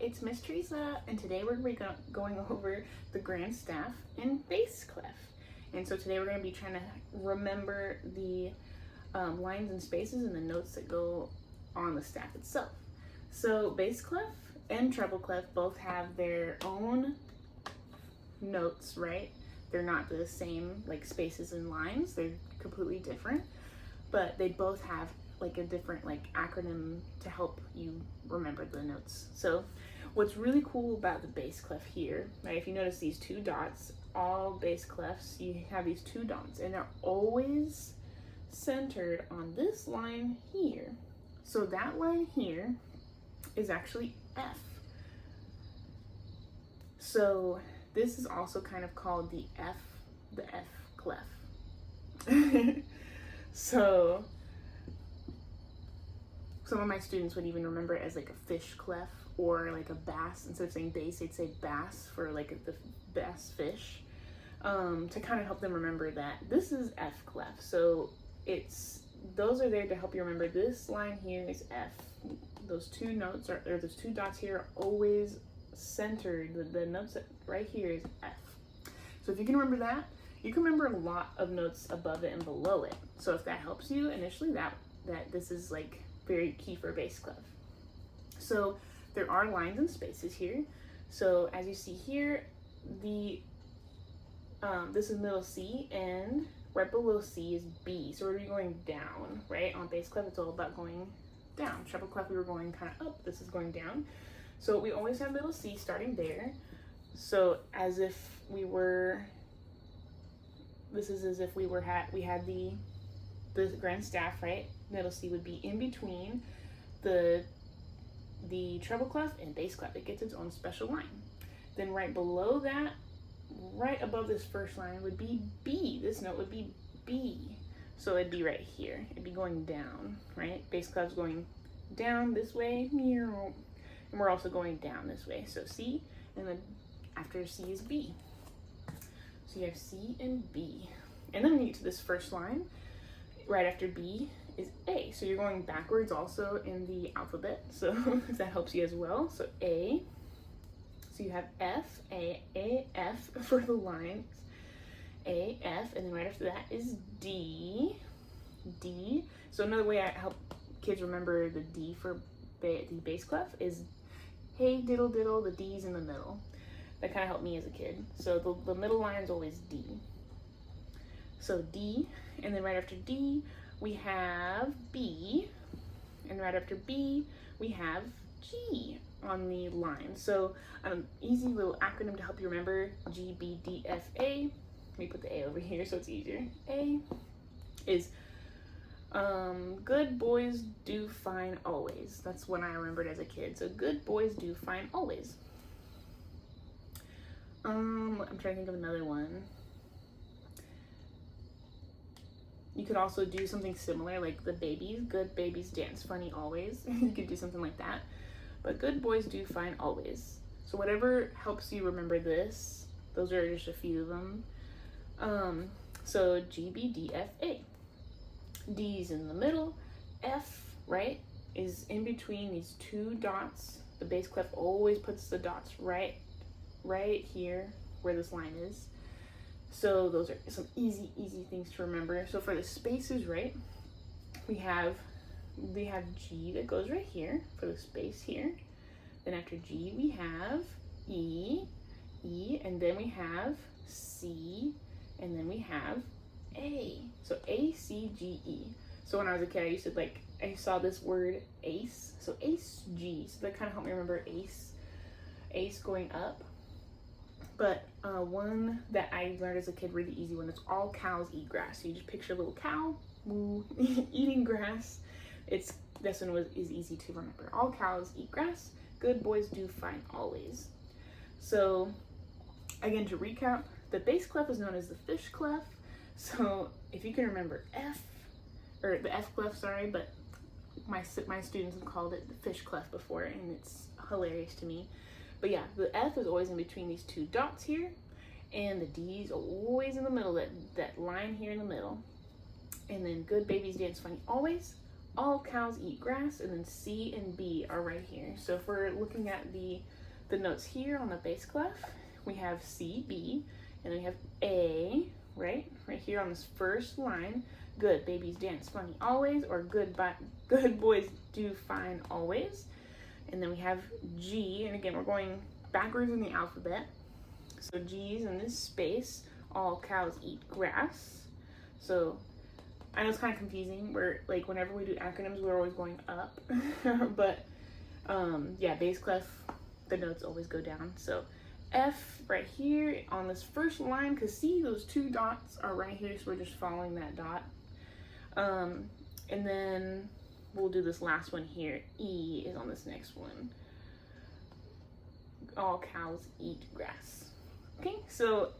it's Miss Teresa, and today we're going to be going over the grand staff and bass clef. And so today we're going to be trying to remember the lines and spaces and the notes that go on the staff itself. So bass clef and treble clef both have their own notes, right? They're not the same like spaces and lines, they're completely different, but they both have like a different like acronym to help you remember the notes. So what's really cool about the bass clef here, right, if you notice these two dots, all bass clefs, you have these two dots and they're always centered on this line here. So that line here is actually F. So this is also kind of called the F clef. So some of my students would even remember it as like a fish clef or like a bass. Instead of saying bass, they'd say bass for like the bass fish, to kind of help them remember that this is F clef. So those are there to help you remember this line here is F. Those two notes or those two dots here are always centered. The notes right here is F. So if you can remember that, you can remember a lot of notes above it and below it. So if that helps you initially, that this is like very key for bass clef. So there are lines and spaces here. So as you see here, this is middle C, and right below C is B. So we're going down, right? On bass clef, it's all about going down. Treble clef, we were going kind of up. This is going down. So we always have middle C starting there. So as if we were, this is as if we had the grand staff, right? Middle C would be in between the treble clef and bass clef. It gets its own special line. Then right below that, right above this first line would be B. This note would be B. So it'd be right here. It'd be going down, right? Bass clef's going down this way, and we're also going down this way. So C, and then after C is B. So you have C and B. And then when you get to this first line, right after B is A. So you're going backwards also in the alphabet. So if that helps you as well. So A. So you have F, A, F for the lines. A, F, and then right after that is D. D. So another way I help kids remember the D for the bass clef is hey diddle diddle, the D's in the middle. That kind of helped me as a kid. So the middle line is always D. So D, and then right after D, we have B, and right after B, we have G on the line. So easy little acronym to help you remember, G, B, D, F, A. Let me put the A over here so it's easier. A is good boys do fine always. That's when I remembered as a kid. So good boys do fine always. I'm trying to think of another one. You could also do something similar like the babies. Good babies dance funny always. You could do something like that. But good boys do fine always. So whatever helps you remember this, those are just a few of them. So G, B, D, F, A. D's in the middle. F, right, is in between these two dots. The bass clef always puts the dots right here where this line is. So those are some easy things to remember. So for the spaces, right, we have G that goes right here for the space here. Then after G we have E, and then we have C, and then we have A. So A, C, G, E. So when I was a kid, I used to I saw this word ace. So ace, G. So that kind of helped me remember ace going up. But one that I learned as a kid, really easy one, it's all cows eat grass. So you just picture a little cow, woo, eating grass. This one is easy to remember. All cows eat grass. Good boys do fine always. So again, to recap, the bass clef is known as the fish clef. So if you can remember the F clef, sorry, but my students have called it the fish clef before, and it's hilarious to me. But yeah, the F is always in between these two dots here, and the D is always in the middle, that line here in the middle. And then good babies dance funny always. all cows eat grass, and then C and B are right here. So if we're looking at the notes here on the bass clef, we have C, B, and then we have A, right here on this first line. Good babies dance funny always, or good boys do fine always. And then we have G, and again, we're going backwards in the alphabet. So G's in this space, all cows eat grass. So I know it's kind of confusing. We're like, whenever we do acronyms, we're always going up. But yeah, bass clef, the notes always go down. So F right here on this first line, because see, those two dots are right here, so we're just following that dot. And then we'll do this last one here. E is on this next one. All cows eat grass. Okay, so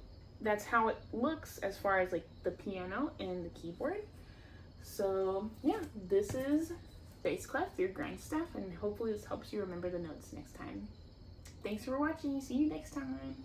that's how it looks as far as like the piano and the keyboard. So yeah, this is bass clef, your grindstaff, and hopefully this helps you remember the notes next time. Thanks for watching. See you next time.